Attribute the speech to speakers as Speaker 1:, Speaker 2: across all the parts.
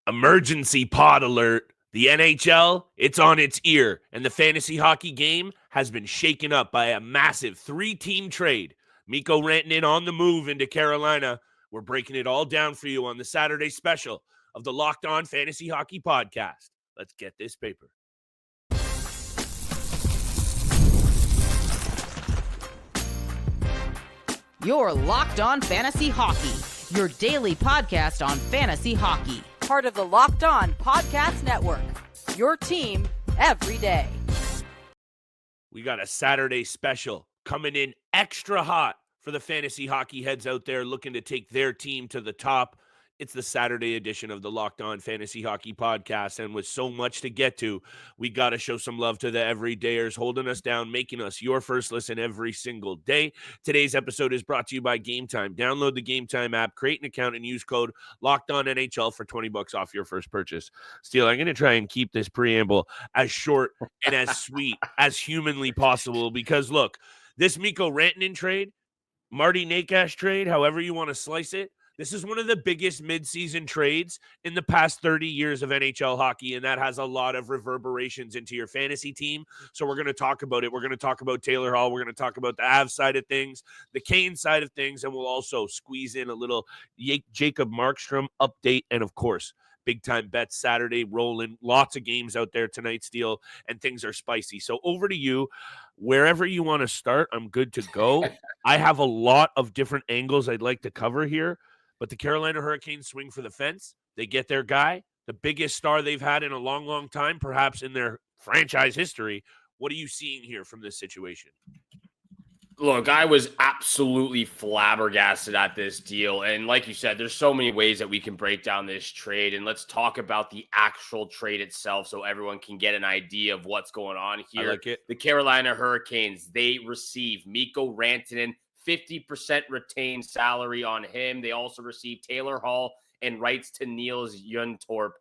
Speaker 1: Emergency pod alert. The NHL, it's on its ear, and the fantasy hockey game has been shaken up by a massive 3-team trade. Mikko Rantanen on the move into Carolina. We're breaking it all down for you on the Saturday special of the Locked On Fantasy Hockey Podcast. Let's get this paper.
Speaker 2: You're Locked On Fantasy Hockey, your daily podcast on fantasy hockey.
Speaker 3: Part of the Locked On Podcast Network, your team every day.
Speaker 1: We got a Saturday special coming in extra hot for the fantasy hockey heads out there looking to take their team to the top. It's the Saturday edition of the Locked On Fantasy Hockey Podcast, and with so much to get to, we got to show some love to the everydayers holding us down, making us your first listen every single day. Today's episode is brought to you by Game Time. Download the Game Time app, create an account, and use code LOCKEDONNHL for $20 off your first purchase. Steele, I'm going to try and keep this preamble as short and as sweet as humanly possible because, look, this Mikko Rantanen trade, Marty Necas trade, however you want to slice it, this is one of the biggest midseason trades in the past 30 years of NHL hockey, and that has a lot of reverberations into your fantasy team. So we're going to talk about it. We're going to talk about Taylor Hall. We're going to talk about the Avs side of things, the Kane side of things, and we'll also squeeze in a little Jacob Markstrom update, and, of course, big-time bets Saturday rolling. Lots of games out there tonight, Steele, and things are spicy. So over to you. Wherever you want to start, I'm good to go. I have a lot of different angles I'd like to cover here. But the Carolina Hurricanes swing for the fence. They get their guy, the biggest star they've had in a long, long time, perhaps in their franchise history. What are you seeing here from this situation?
Speaker 4: Look, I was absolutely flabbergasted at this deal. And like you said, there's so many ways that we can break down this trade. And let's talk about the actual trade itself so everyone can get an idea of what's going on here.
Speaker 1: I like it.
Speaker 4: The Carolina Hurricanes, they receive Mikko Rantanen, 50% retained salary on him. They also receive Taylor Hall and rights to Niels Juntorp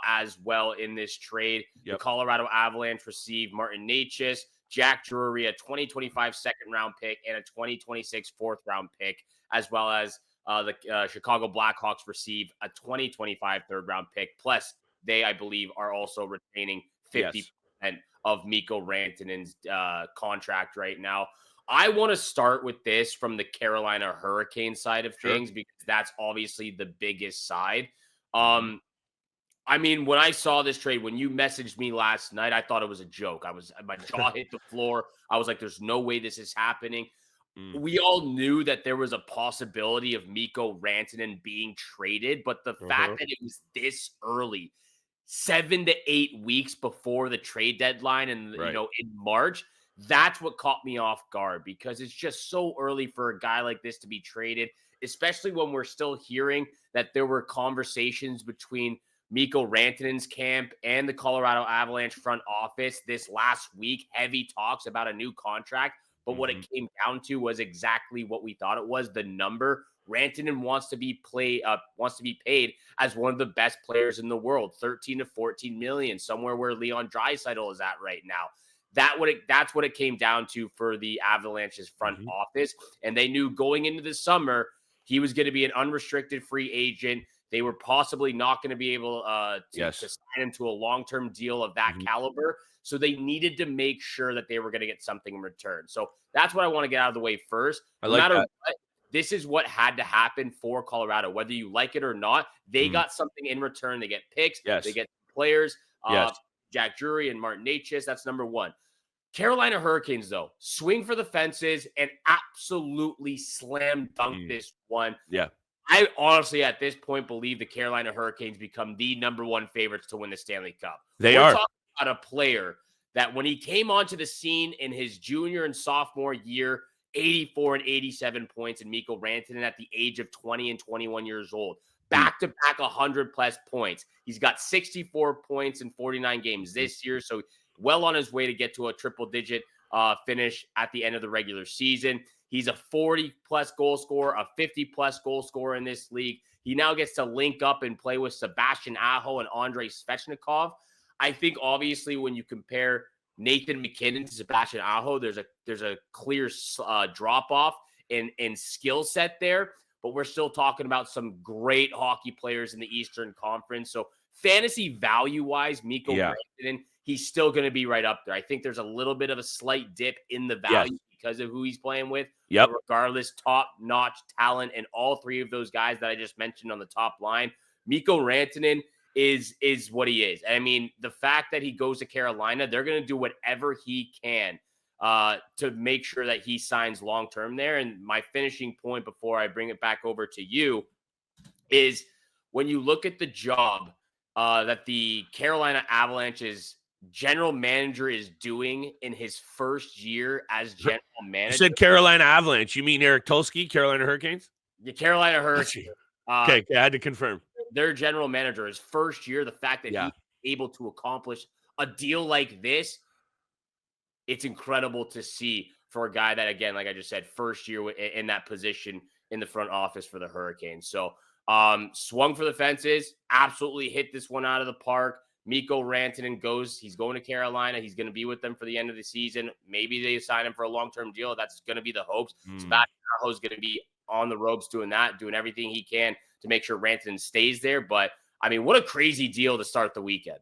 Speaker 4: as well in this trade. Yep. The Colorado Avalanche receive Martin Necas, Jack Drury, a 2025 second-round pick, and a 2026 fourth-round pick, as well as the Chicago Blackhawks receive a 2025 third-round pick. Plus, they, I believe, are also retaining 50% of Mikko Rantanen's contract right now. I want to start with this from the Carolina Hurricanes side of things because that's obviously the biggest side. I mean, when I saw this trade, when you messaged me last night, I thought it was a joke. My jaw hit the floor. I was like, there's no way this is happening. We all knew that there was a possibility of Mikko Rantanen being traded, but the fact that it was this early, 7 to 8 weeks before the trade deadline and you know, in March, that's what caught me off guard because it's just so early for a guy like this to be traded, especially when we're still hearing that there were conversations between Mikko Rantanen's camp and the Colorado Avalanche front office this last week, heavy talks about a new contract. But what it came down to was exactly what we thought it was, the number. Rantanen wants to be paid as one of the best players in the world, 13 to 14 million, somewhere where Leon Draisaitl is at right now. That's what it came down to for the Avalanche's front office. And they knew going into the summer, he was going to be an unrestricted free agent. They were possibly not going to be able to sign him to a long-term deal of that caliber. So they needed to make sure that they were going to get something in return. So that's what I want to get out of the way first. No matter what, this is what had to happen for Colorado. Whether you like it or not, they got something in return. They get picks. They get players. Jack Drury and Martin Necas. That's number one. Carolina Hurricanes, though, swing for the fences and absolutely slam dunk this one.
Speaker 1: Yeah.
Speaker 4: I honestly, at this point, believe the Carolina Hurricanes become the number one favorites to win the Stanley Cup.
Speaker 1: We're
Speaker 4: talking about a player that when he came onto the scene in his junior and sophomore year, 84 and 87 points in Mikko Rantanen at the age of 20 and 21 years old. Back-to-back 100-plus points. He's got 64 points in 49 games this year, so well on his way to get to a triple-digit finish at the end of the regular season. He's a 40-plus goal scorer, a 50-plus goal scorer in this league. He now gets to link up and play with Sebastian Aho and Andrei Svechnikov. I think, obviously, when you compare Nathan McKinnon to Sebastian Aho, there's a clear drop-off in skill set there. But we're still talking about some great hockey players in the Eastern Conference. So fantasy value-wise, Mikko
Speaker 1: Yeah.
Speaker 4: Rantanen, he's still going to be right up there. I think there's a little bit of a slight dip in the
Speaker 1: Yes.
Speaker 4: value because of who he's playing with.
Speaker 1: Yep.
Speaker 4: But regardless, top-notch talent, and all three of those guys that I just mentioned on the top line, Mikko Rantanen is what he is. I mean, the fact that he goes to Carolina, they're going to do whatever he can to make sure that he signs long-term there. And my finishing point before I bring it back over to you is when you look at the job that the Carolina Avalanche's general manager is doing in his first year as general manager.
Speaker 1: You said Carolina Avalanche. You mean Eric Tulsky, Carolina Hurricanes?
Speaker 4: The Carolina Hurricanes.
Speaker 1: Okay, I had to confirm.
Speaker 4: Their general manager, his first year, the fact that
Speaker 1: Yeah.
Speaker 4: he's able to accomplish a deal like this, it's incredible to see for a guy that, again, like I just said, first year in that position in the front office for the Hurricanes. So swung for the fences, absolutely hit this one out of the park. Mikko Rantanen he's going to Carolina. He's going to be with them for the end of the season. Maybe they sign him for a long-term deal. That's going to be the hopes. Sebastian Aho is going to be on the ropes doing everything he can to make sure Rantanen stays there. But, I mean, what a crazy deal to start the weekend.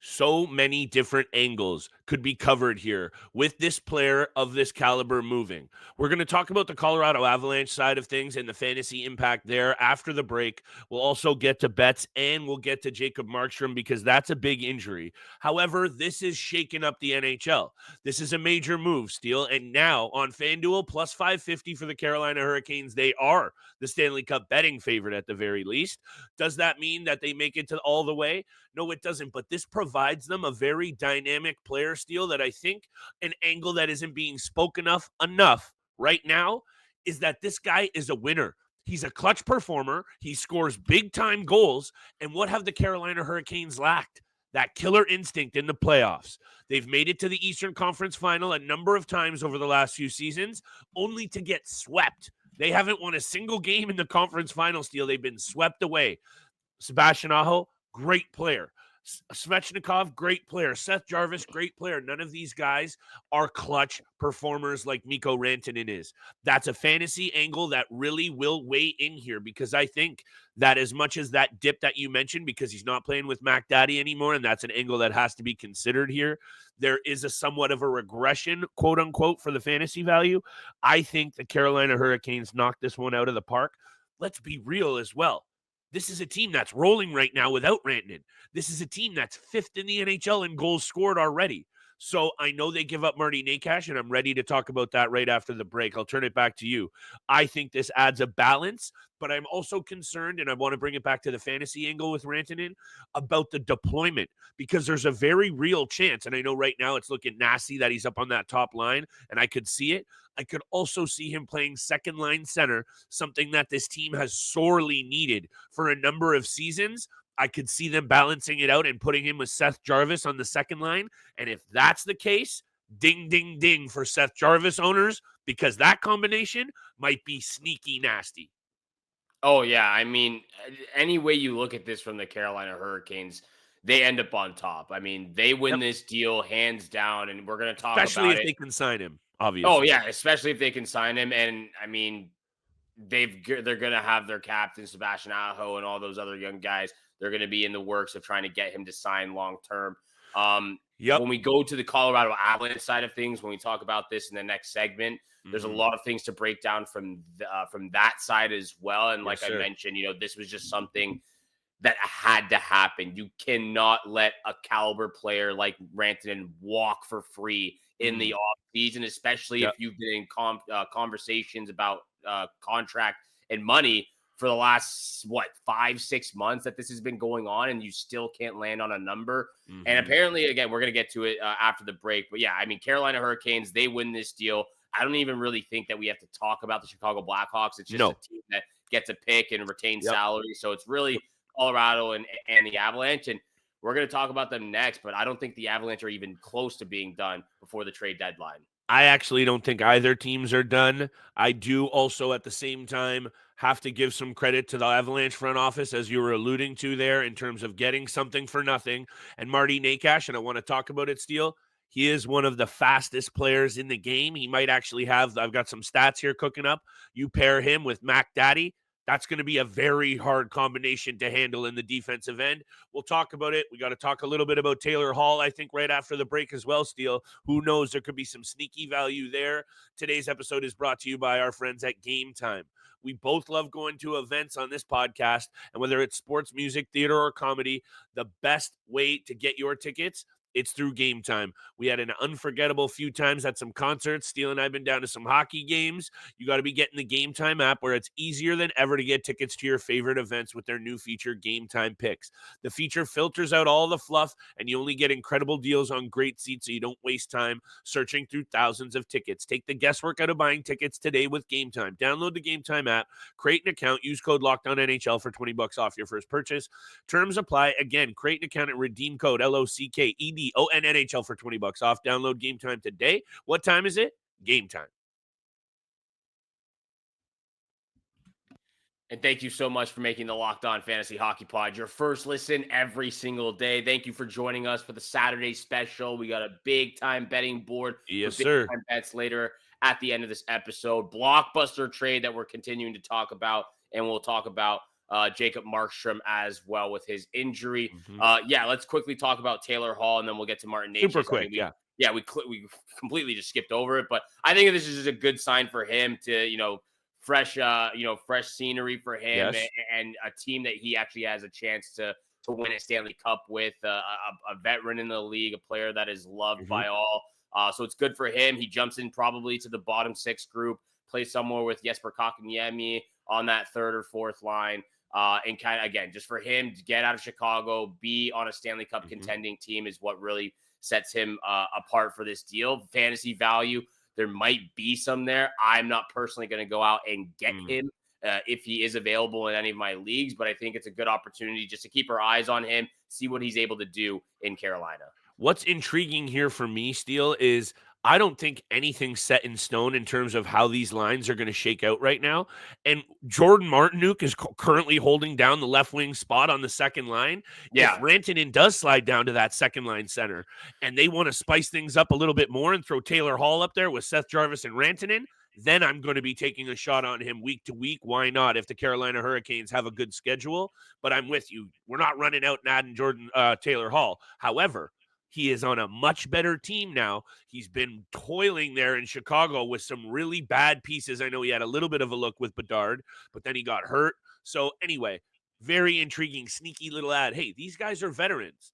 Speaker 1: So many different angles could be covered here with this player of this caliber moving. We're going to talk about the Colorado Avalanche side of things and the fantasy impact there after the break. We'll also get to Betts and we'll get to Jacob Markstrom because that's a big injury. However, this is shaking up the NHL. This is a major move, Steele. And now on FanDuel, plus 550 for the Carolina Hurricanes. They are the Stanley Cup betting favorite at the very least. Does that mean that they make it to all the way? No, it doesn't. But this provides them a very dynamic player, Steele, that I think an angle that isn't being spoken of enough right now is that this guy is a winner. He's a clutch performer. He scores big-time goals. And what have the Carolina Hurricanes lacked? That killer instinct in the playoffs. They've made it to the Eastern Conference Final a number of times over the last few seasons, only to get swept. They haven't won a single game in the conference final, Steele. They've been swept away. Sebastian Aho, great player. Svechnikov, great player. Seth Jarvis, great player. None of these guys are clutch performers like Mikko Rantanen is. That's a fantasy angle that really will weigh in here because I think that as much as that dip that you mentioned, because he's not playing with Mac Daddy anymore, and that's an angle that has to be considered here, there is a somewhat of a regression, quote unquote, for the fantasy value. I think the Carolina Hurricanes knocked this one out of the park. Let's be real as well. This is a team that's rolling right now without Rantanen. This is a team that's fifth in the NHL in goals scored already. So I know they give up Marty Necas, and I'm ready to talk about that right after the break. I'll turn it back to you. I think this adds a balance, but I'm also concerned, and I want to bring it back to the fantasy angle with Rantanen, about the deployment, because there's a very real chance, and I know right now it's looking nasty that he's up on that top line, and I could see it. I could also see him playing second line center, something that this team has sorely needed for a number of seasons. I could see them balancing it out and putting him with Seth Jarvis on the second line. And if that's the case, ding, ding, ding for Seth Jarvis owners, because that combination might be sneaky nasty.
Speaker 4: Oh, yeah. I mean, any way you look at this from the Carolina Hurricanes, they end up on top. I mean, they win this deal hands down, and we're going to talk
Speaker 1: Especially
Speaker 4: about
Speaker 1: if
Speaker 4: it.
Speaker 1: they can sign him, obviously.
Speaker 4: Oh, yeah, especially if they can sign him. And, I mean, they're going to have their captain, Sebastian Aho, and all those other young guys. They're going to be in the works of trying to get him to sign long-term. When we go to the Colorado Avalanche side of things, when we talk about this in the next segment, there's a lot of things to break down from that side as well. And like I mentioned, this was just something that had to happen. You cannot let a caliber player like Rantanen walk for free in the offseason, especially if you've been in conversations about contract and money for the last, 5-6 months that this has been going on, and you still can't land on a number. And apparently, again, we're going to get to it after the break. But yeah, I mean, Carolina Hurricanes, they win this deal. I don't even really think that we have to talk about the Chicago Blackhawks. It's just a team that gets a pick and retains salary. So it's really Colorado and the Avalanche. And we're going to talk about them next, but I don't think the Avalanche are even close to being done before the trade deadline.
Speaker 1: I actually don't think either teams are done. I do also at the same time have to give some credit to the Avalanche front office, as you were alluding to there, in terms of getting something for nothing. And Marty Necas, and I want to talk about it, Steele, he is one of the fastest players in the game. He might actually have, I've got some stats here cooking up. You pair him with Mac Daddy, That's going to be a very hard combination to handle in the defensive end. We'll talk about it. We got to talk a little bit about Taylor Hall, I think, right after the break as well, Steele. Who knows? There could be some sneaky value there. Today's episode is brought to you by our friends at Game Time. We both love going to events on this podcast, and whether it's sports, music, theater, or comedy, the best way to get your tickets, it's through Game Time. We had an unforgettable few times at some concerts. Steele and I have been down to some hockey games. You got to be getting the Game Time app, where it's easier than ever to get tickets to your favorite events with their new feature, Game Time Picks. The feature filters out all the fluff, and you only get incredible deals on great seats, so you don't waste time searching through thousands of tickets. Take the guesswork out of buying tickets today with Game Time. Download the Game Time app, create an account, use code LOCKEDONNHL for $20 off your first purchase. Terms apply. Again, create an account and redeem code LOCKEDONNHL for $20 off. Download Game Time today. What time is it? Game Time.
Speaker 4: And thank you so much for making the Locked On Fantasy Hockey Pod your first listen every single day. Thank you for joining us for the Saturday special. We got a big time betting board.
Speaker 1: Yes,
Speaker 4: big
Speaker 1: sir.
Speaker 4: time bets later at the end of this episode. Blockbuster trade that we're continuing to talk about, and we'll talk about Jacob Markstrom as well with his injury. Let's quickly talk about Taylor Hall, and then we'll get to Martin Necas.
Speaker 1: Super quick,
Speaker 4: we completely just skipped over it, but I think this is just a good sign for him to, fresh scenery for him,
Speaker 1: Yes.
Speaker 4: and a team that he actually has a chance to win a Stanley Cup with, a veteran in the league, a player that is loved by all. So it's good for him. He jumps in probably to the bottom six group, plays somewhere with Jesper Kotkaniemi on that third or fourth line. And kind of, again, just for him to get out of Chicago, be on a Stanley Cup contending team is what really sets him apart for this deal. Fantasy value, there might be some there. I'm not personally going to go out and get him if he is available in any of my leagues, but I think it's a good opportunity just to keep our eyes on him, see what he's able to do in Carolina.
Speaker 1: What's intriguing here for me, Steele, is I don't think anything's set in stone in terms of how these lines are going to shake out right now. And Jordan Martinook is currently holding down the left wing spot on the second line.
Speaker 4: Yeah.
Speaker 1: If Rantanen does slide down to that second line center and they want to spice things up a little bit more and throw Taylor Hall up there with Seth Jarvis and Rantanen, then I'm going to be taking a shot on him week to week. Why not? If the Carolina Hurricanes have a good schedule, but I'm with you. We're not running out and adding Taylor Hall. However, he is on a much better team now. He's been toiling there in Chicago with some really bad pieces. I know he had a little bit of a look with Bedard, but then he got hurt. So anyway, very intriguing, sneaky little ad. Hey, these guys are veterans.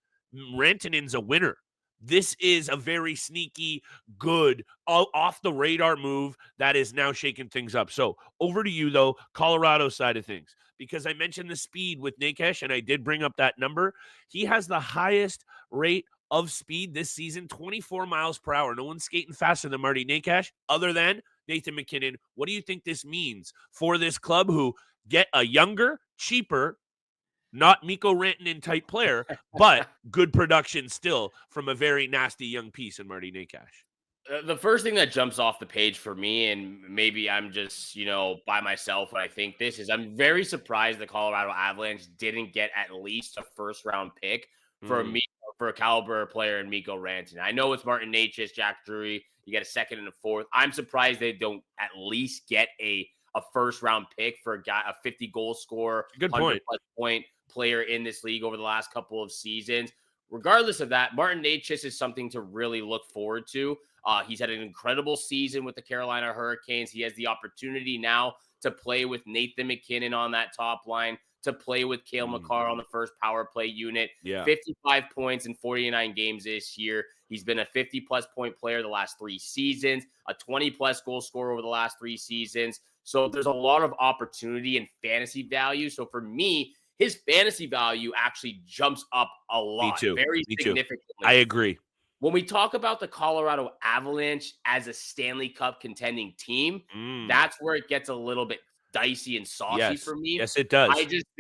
Speaker 1: Rantanen's a winner. This is a very sneaky, good, off the radar move that is now shaking things up. So over to you, though, Colorado side of things, because I mentioned the speed with Necas, and I did bring up that number. He has the highest rate of speed this season, 24 miles per hour. No one's skating faster than Marty Necas other than Nathan MacKinnon. What do you think this means for this club who get a younger, cheaper, not Mikko Rantanen type player, but good production still from a very nasty young piece in Marty Necas?
Speaker 4: The first thing that jumps off the page for me, and maybe I'm just, by myself when I think this, is I'm very surprised the Colorado Avalanche didn't get at least a first round pick for a caliber player in Mikko Rantanen. I know it's Martin Necas, Jack Drury. You get a second and a fourth. I'm surprised they don't at least get a first round pick for a guy, a 50 goal scorer,
Speaker 1: Good point.
Speaker 4: 100+ point player in this league over the last couple of seasons. Regardless of that, Martin Necas is something to really look forward to. He's had an incredible season with the Carolina Hurricanes. He has the opportunity now to play with Nathan MacKinnon on that top line, to play with Cale Makar on the first power play unit. 55 points in 49 games this year. He's been a 50+ point player the last 3 seasons, a 20+ goal scorer over the last 3 seasons. So there's a lot of opportunity and fantasy value. So for me, his fantasy value actually jumps up a lot.
Speaker 1: Me too.
Speaker 4: Very significantly.
Speaker 1: I agree.
Speaker 4: When we talk about the Colorado Avalanche as a Stanley Cup contending team, that's where it gets a little bit dicey and saucy for me.
Speaker 1: Yes, it does.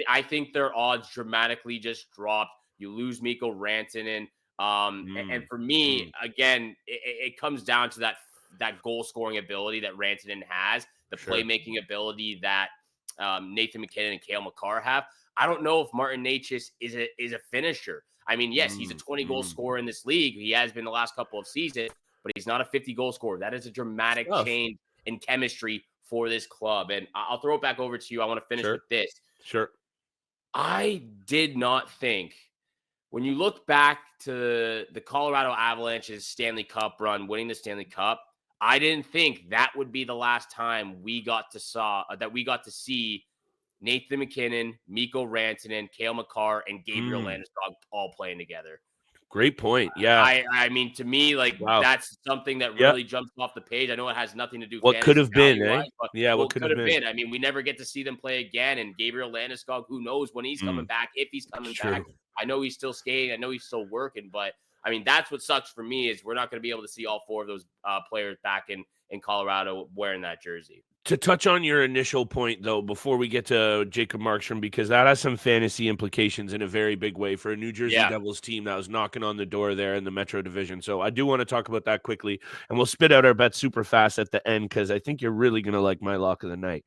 Speaker 4: I think their odds dramatically just dropped. You lose Mikko Rantanen. And for me, again, it comes down to that goal scoring ability that Rantanen has, the playmaking ability that Nathan MacKinnon and Cale Makar have. I don't know if Martin Necas is a finisher. I mean, yes, he's a 20 goal scorer in this league. He has been the last couple of seasons, but he's not a 50 goal scorer. That is a dramatic change in chemistry for this club. And I'll throw it back over to you. I want to finish with this.
Speaker 1: Sure.
Speaker 4: I did not think, when you look back to the Colorado Avalanche's Stanley Cup run, winning the Stanley Cup, I didn't think that would be the last time we got to see Nathan MacKinnon, Mikko Rantanen, Cale Makar, and Gabriel Landeskog all playing together.
Speaker 1: Great point. Yeah.
Speaker 4: I mean, to me, like, that's something that really jumps off the page. I know it has nothing to do with
Speaker 1: what could have been, eh?
Speaker 4: Yeah, what could have been. I mean, we never get to see them play again. And Gabriel Landeskog, who knows when he's coming back, if he's coming back. I know he's still skating. I know he's still working. But, I mean, that's what sucks for me is we're not going to be able to see all four of those players back in Colorado wearing that jersey.
Speaker 1: To touch on your initial point, though, before we get to Jacob Markstrom, because that has some fantasy implications in a very big way for a New Jersey Devils team that was knocking on the door there in the Metro Division. So I do want to talk about that quickly, and we'll spit out our bets super fast at the end because I think you're really going to like my lock of the night.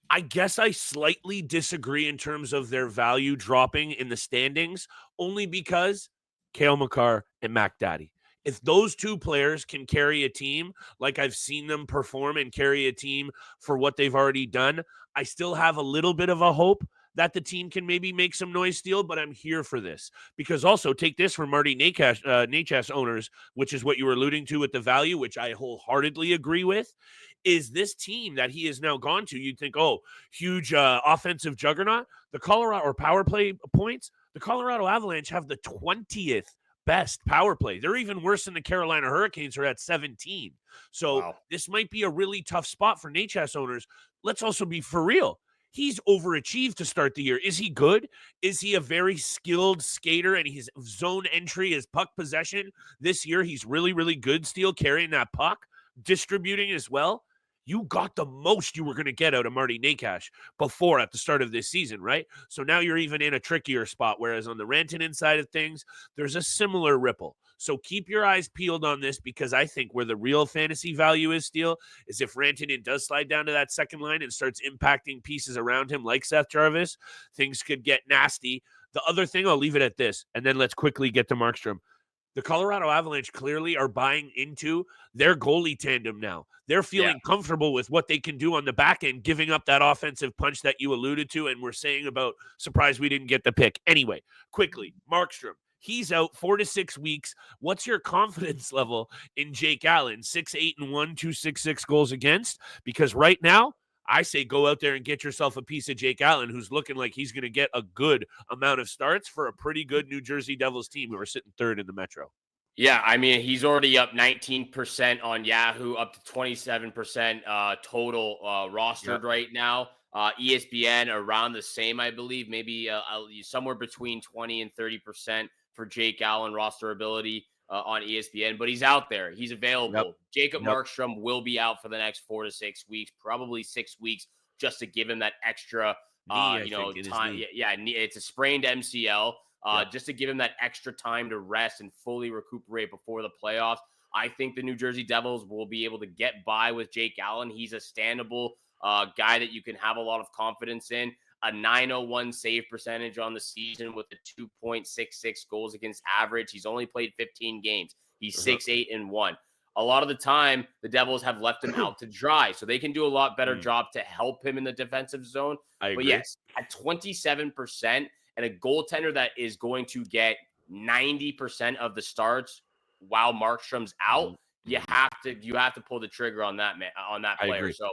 Speaker 1: I guess I slightly disagree in terms of their value dropping in the standings, only because Cale Makar and Mac Daddy. If those two players can carry a team like I've seen them perform and carry a team for what they've already done, I still have a little bit of a hope that the team can maybe make some noise steal, but I'm here for this. Because also, take this from Marty Necas owners, which is what you were alluding to with the value, which I wholeheartedly agree with, is this team that he has now gone to, you'd think, oh, huge offensive juggernaut. The Colorado, or power play points, the Colorado Avalanche have the 20th best power play. They're even worse than the Carolina Hurricanes, are at 17. So this might be a really tough spot for Necas owners. Let's also be for real. He's overachieved to start the year. Is he good? Is he a very skilled skater? And his zone entry, his puck possession this year, he's really, really good still carrying that puck, distributing as well. You got the most you were going to get out of Marty Necas before at the start of this season, right? So now you're even in a trickier spot, whereas on the Rantanen side of things, there's a similar ripple. So keep your eyes peeled on this, because I think where the real fantasy value is still is if Rantanen does slide down to that second line and starts impacting pieces around him like Seth Jarvis, things could get nasty. The other thing, I'll leave it at this, and then let's quickly get to Markstrom. The Colorado Avalanche clearly are buying into their goalie tandem now. They're feeling comfortable with what they can do on the back end, giving up that offensive punch that you alluded to, and we're saying about surprised we didn't get the pick. Anyway, quickly, Markstrom. He's out 4 to 6 weeks. What's your confidence level in Jake Allen? 6-8-1, 266 goals against? Because right now, I say go out there and get yourself a piece of Jake Allen, who's looking like he's going to get a good amount of starts for a pretty good New Jersey Devils team who are sitting third in the Metro.
Speaker 4: Yeah, I mean, he's already up 19% on Yahoo, up to 27% total rostered right now. ESPN around the same, I believe, maybe somewhere between 20 and 30% for Jake Allen roster ability on ESPN, but he's out there. He's available. Jacob Markstrom will be out for the next 4 to 6 weeks, probably 6 weeks, just to give him that extra, time. Yeah, it's a sprained MCL. Just to give him that extra time to rest and fully recuperate before the playoffs. I think the New Jersey Devils will be able to get by with Jake Allen. He's a standable guy that you can have a lot of confidence in. A .901 save percentage on the season with a 2.66 goals against average. He's only played 15 games. He's 6-8-1. A lot of the time, the Devils have left him out to dry, so they can do a lot better job to help him in the defensive zone.
Speaker 1: I agree.
Speaker 4: But yes, at 27%, and a goaltender that is going to get 90% of the starts while Markstrom's out, you have to pull the trigger on that player. So,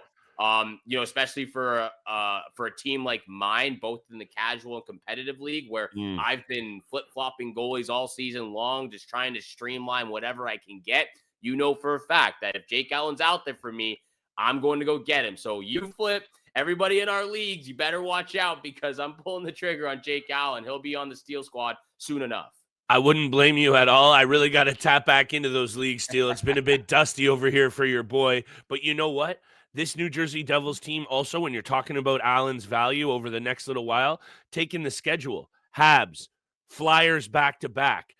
Speaker 4: especially for a team like mine, both in the casual and competitive league, where I've been flip-flopping goalies all season long, just trying to streamline whatever I can get. You know for a fact that if Jake Allen's out there for me, I'm going to go get him. So you flip. Everybody in our leagues, you better watch out, because I'm pulling the trigger on Jake Allen. He'll be on the Steel Squad soon enough.
Speaker 1: I wouldn't blame you at all. I really got to tap back into those leagues, Steel. It's been a bit dusty over here for your boy. But you know what? This New Jersey Devils team also, when you're talking about Allen's value over the next little while, taking the schedule, Habs, Flyers back-to-back,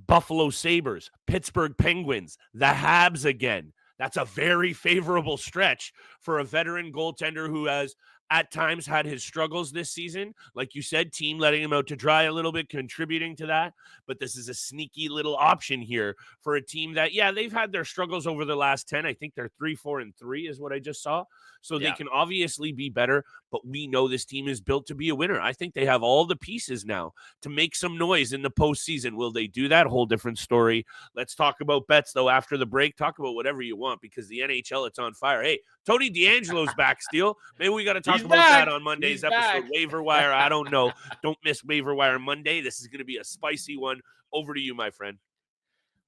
Speaker 1: Buffalo Sabres, Pittsburgh Penguins, the Habs again. That's a very favorable stretch for a veteran goaltender who has at times had his struggles this season. Like you said, team letting him out to dry a little bit, contributing to that. But this is a sneaky little option here for a team that, yeah, they've had their struggles over the last 10. I think they're 3-4-3 is what I just saw. So they can obviously be better, but we know this team is built to be a winner. I think they have all the pieces now to make some noise in the postseason. Will they do that? Whole different story. Let's talk about bets, though, after the break. Talk about whatever you want because the NHL, it's on fire. Hey, Tony DeAngelo's back, Steele. Maybe we got to talk about that on Monday's episode. Waiver wire, I don't know. Don't miss Waiver Wire Monday. This is going to be a spicy one. Over to you, my friend.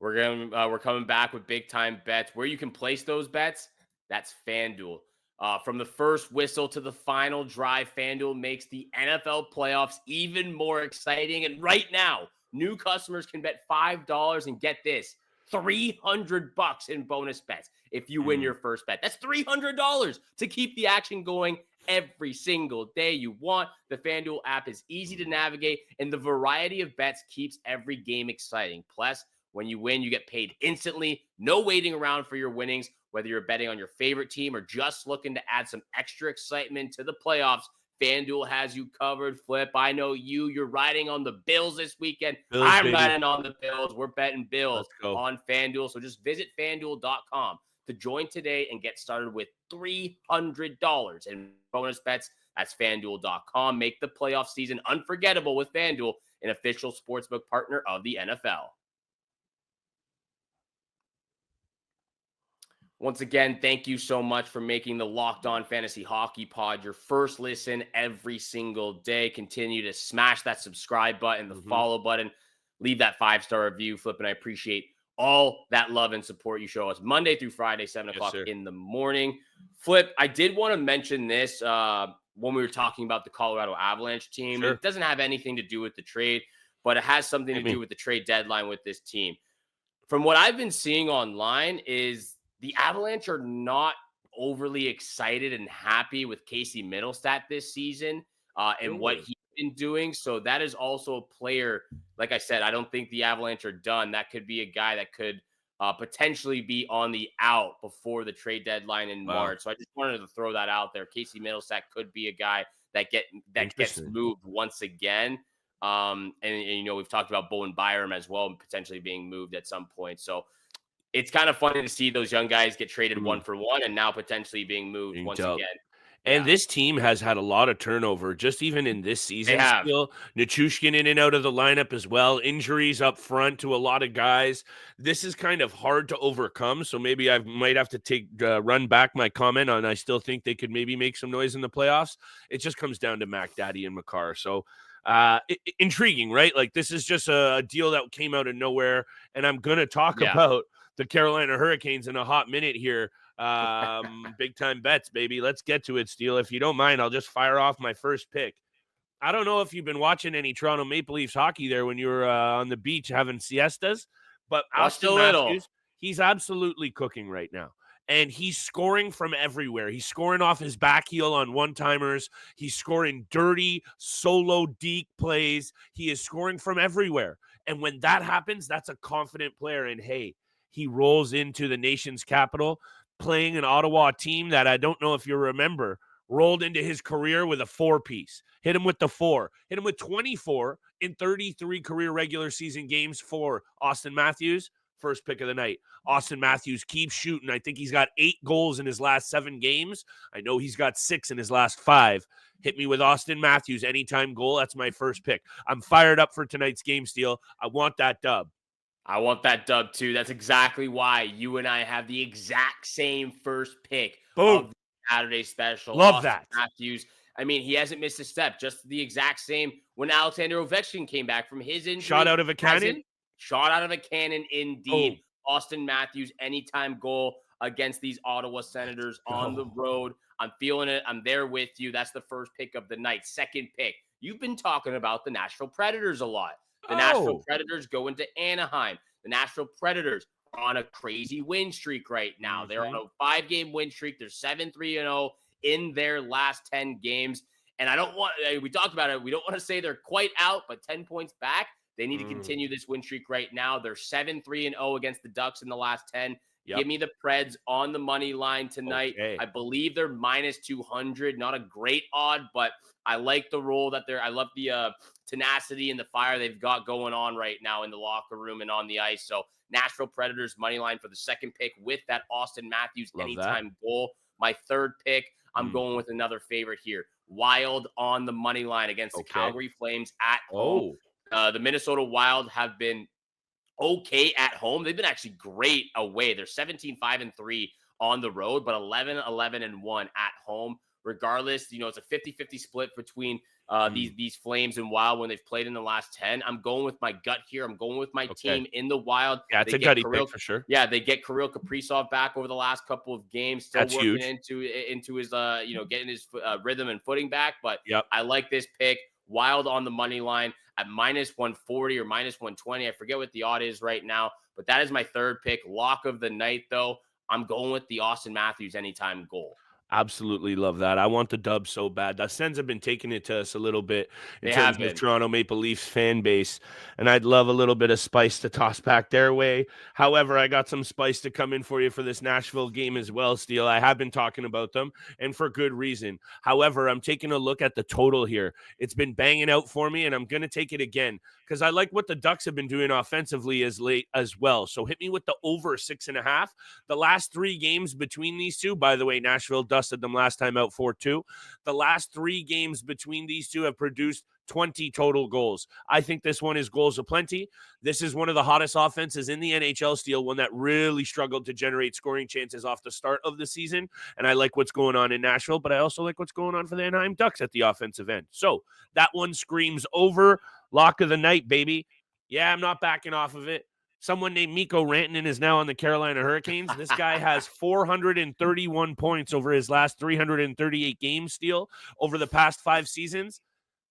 Speaker 4: We're coming back with big time bets. Where you can place those bets, that's FanDuel. From the first whistle to the final drive, FanDuel makes the NFL playoffs even more exciting. And right now, new customers can bet $5 and get this, $300 in bonus bets if you win your first bet. That's $300 to keep the action going every single day you want. The FanDuel app is easy to navigate, and the variety of bets keeps every game exciting. Plus, when you win, you get paid instantly. No waiting around for your winnings. Whether you're betting on your favorite team or just looking to add some extra excitement to the playoffs, FanDuel has you covered. Flip, I know you're riding on the Bills this weekend.
Speaker 1: Bills,
Speaker 4: I'm
Speaker 1: baby.
Speaker 4: riding on the Bills. We're betting Bills on FanDuel. So just visit FanDuel.com to join today and get started with $300 in bonus bets. That's FanDuel.com. Make the playoff season unforgettable with FanDuel, an official sportsbook partner of the NFL. Once again, thank you so much for making the Locked On Fantasy Hockey Pod your first listen every single day. Continue to smash that subscribe button, the follow button, leave that 5-star review. Flip, and I appreciate all that love and support you show us Monday through Friday, 7 o'clock in the morning. Flip, I did want to mention this when we were talking about the Colorado Avalanche team. It doesn't have anything to do with the trade, but it has something to do with the trade deadline with this team. From what I've been seeing online is the Avalanche are not overly excited and happy with Casey Middlestat this season and what he's been doing. So that is also a player, like I said, I don't think the Avalanche are done. That could be a guy that could potentially be on the out before the trade deadline in March. So I just wanted to throw that out there. Casey Middlestat could be a guy that gets moved once again. And you know, we've talked about Bowen Byram as well, potentially being moved at some point. So it's kind of funny to see those young guys get traded one for one and now potentially being moved once again.
Speaker 1: And this team has had a lot of turnover, just even in this season. Still, Nichushkin in and out of the lineup as well. Injuries up front to a lot of guys. This is kind of hard to overcome. So maybe I might have to run back my comment on I still think they could maybe make some noise in the playoffs. It just comes down to Mac Daddy and Makar. So intriguing, right? Like this is just a deal that came out of nowhere. And I'm going to talk about the Carolina Hurricanes in a hot minute here. Big time bets, baby. Let's get to it, Steele. If you don't mind, I'll just fire off my first pick. I don't know if you've been watching any Toronto Maple Leafs hockey there when you were on the beach having siestas, but Austin Matthews, he's absolutely cooking right now. And he's scoring from everywhere. He's scoring off his back heel on one-timers. He's scoring dirty, solo deke plays. He is scoring from everywhere. And when that happens, that's a confident player. And hey, he rolls into the nation's capital playing an Ottawa team that I don't know if you remember, rolled into his career with a 4-piece. Hit him with the 4. Hit him with 24 in 33 career regular season games for Austin Matthews. First pick of the night. Austin Matthews keeps shooting. I think he's got 8 goals in his last 7 games. I know he's got 6 in his last 5. Hit me with Austin Matthews anytime goal. That's my first pick. I'm fired up for tonight's game, Steele. I want that dub.
Speaker 4: I want that dub too. That's exactly why you and I have the exact same first pick of the Saturday special.
Speaker 1: Love
Speaker 4: Austin
Speaker 1: that.
Speaker 4: Matthews. I mean, he hasn't missed a step. Just the exact same when Alexander Ovechkin came back from his injury.
Speaker 1: Shot out of a cannon?
Speaker 4: Shot out of a cannon, indeed. Austin Matthews, anytime goal against these Ottawa Senators on the road. I'm feeling it. I'm there with you. That's the first pick of the night. Second pick. You've been talking about the Nashville Predators a lot. The Nashville Predators go into Anaheim. The Nashville Predators are on a crazy win streak right now. They're on a 5-game win streak. They're 7-3-0 in their last 10 games. And we talked about it. We don't want to say they're quite out, but 10 points back. They need to continue this win streak right now. They're 7-3-0 against the Ducks in the last 10.
Speaker 1: Yep.
Speaker 4: Give me the Preds on the money line tonight.
Speaker 1: Okay.
Speaker 4: I believe they're minus 200. Not a great odd, but I like the role that I love the tenacity and the fire they've got going on right now in the locker room and on the ice. So Nashville Predators money line for the second pick with that Austin Matthews
Speaker 1: Love
Speaker 4: anytime goal. My third pick, I'm going with another favorite here. Wild on the money line against the Calgary Flames at home. The Minnesota Wild have been okay at home. They've been actually great away. They're 17-5-3 on the road, but 11-11-1 at home. Regardless, it's a 50-50 split between these Flames and Wild when they've played in the last 10. I'm going with my gut here. I'm going with my team in the Wild.
Speaker 1: Yeah, it's a gutty pick for sure.
Speaker 4: Yeah, they get Kirill Kaprizov back over the last couple of games. Still
Speaker 1: That's
Speaker 4: working
Speaker 1: huge.
Speaker 4: into his getting his rhythm and footing back. But
Speaker 1: Yep.
Speaker 4: I like this pick. Wild on the money line at minus 140 or minus 120. I forget what the odd is right now, but that is my third pick. Lock of the night, though. I'm going with the Austin Matthews anytime goal.
Speaker 1: Absolutely love that. I want the dub so bad. The Sens have been taking it to us a little bit in
Speaker 4: They
Speaker 1: terms
Speaker 4: have
Speaker 1: of
Speaker 4: been.
Speaker 1: Toronto Maple Leafs fan base, and I'd love a little bit of spice to toss back their way. However, I got some spice to come in for you for this Nashville game as well, Steele. I have been talking about them, and for good reason. However, I'm taking a look at the total here. It's been banging out for me, and I'm going to take it again because I like what the Ducks have been doing offensively as late as well. So hit me with the over 6.5. The last 3 games between these two, by the way, Nashville dusted them last time out 4-2. The last 3 games between these two have produced 20 total goals. I think this one is goals aplenty. This is one of the hottest offenses in the NHL, Steele, one that really struggled to generate scoring chances off the start of the season. And I like what's going on in Nashville, but I also like what's going on for the Anaheim Ducks at the offensive end. So that one screams over. Lock of the night, baby. Yeah, I'm not backing off of it. Someone named Mikko Rantanen is now on the Carolina Hurricanes. This guy has 431 points over his last 338 games, Steele, over the past 5 seasons.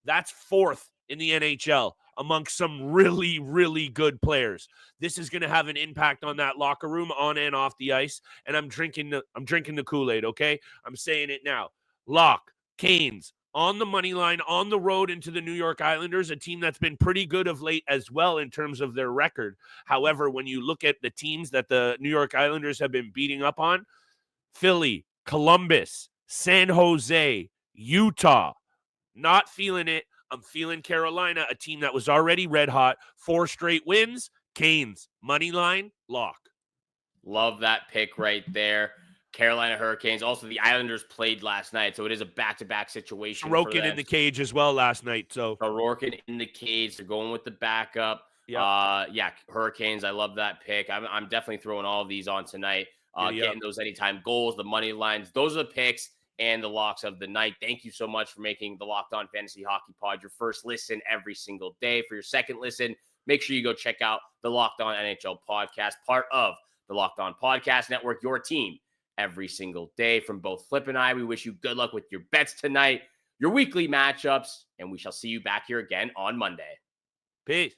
Speaker 1: That's 4th in the NHL amongst some really, really good players. This is going to have an impact on that locker room on and off the ice. And I'm drinking the Kool-Aid, okay? I'm saying it now. Lock, Canes, on the money line, on the road into the New York Islanders, a team that's been pretty good of late as well in terms of their record. However, when you look at the teams that the New York Islanders have been beating up on, Philly, Columbus, San Jose, Utah, not feeling it. I'm feeling Carolina, a team that was already red hot. 4 straight wins. Canes, money line, lock.
Speaker 4: Love that pick right there. Carolina Hurricanes. Also, the Islanders played last night, so it is a back-to-back situation.
Speaker 1: Sorokin in the cage as well last night. So
Speaker 4: Sorokin in the cage. They're going with the backup.
Speaker 1: Yep.
Speaker 4: Hurricanes. I love that pick. I'm definitely throwing all of these on tonight. Getting those anytime goals, the money lines. Those are the picks and the locks of the night. Thank you so much for making the Locked On Fantasy Hockey Pod your first listen every single day. For your second listen, make sure you go check out the Locked On NHL podcast, part of the Locked On Podcast Network, your team every single day. From both Flip and I, we wish you good luck with your bets tonight, your weekly matchups, and we shall see you back here again on Monday.
Speaker 1: Peace.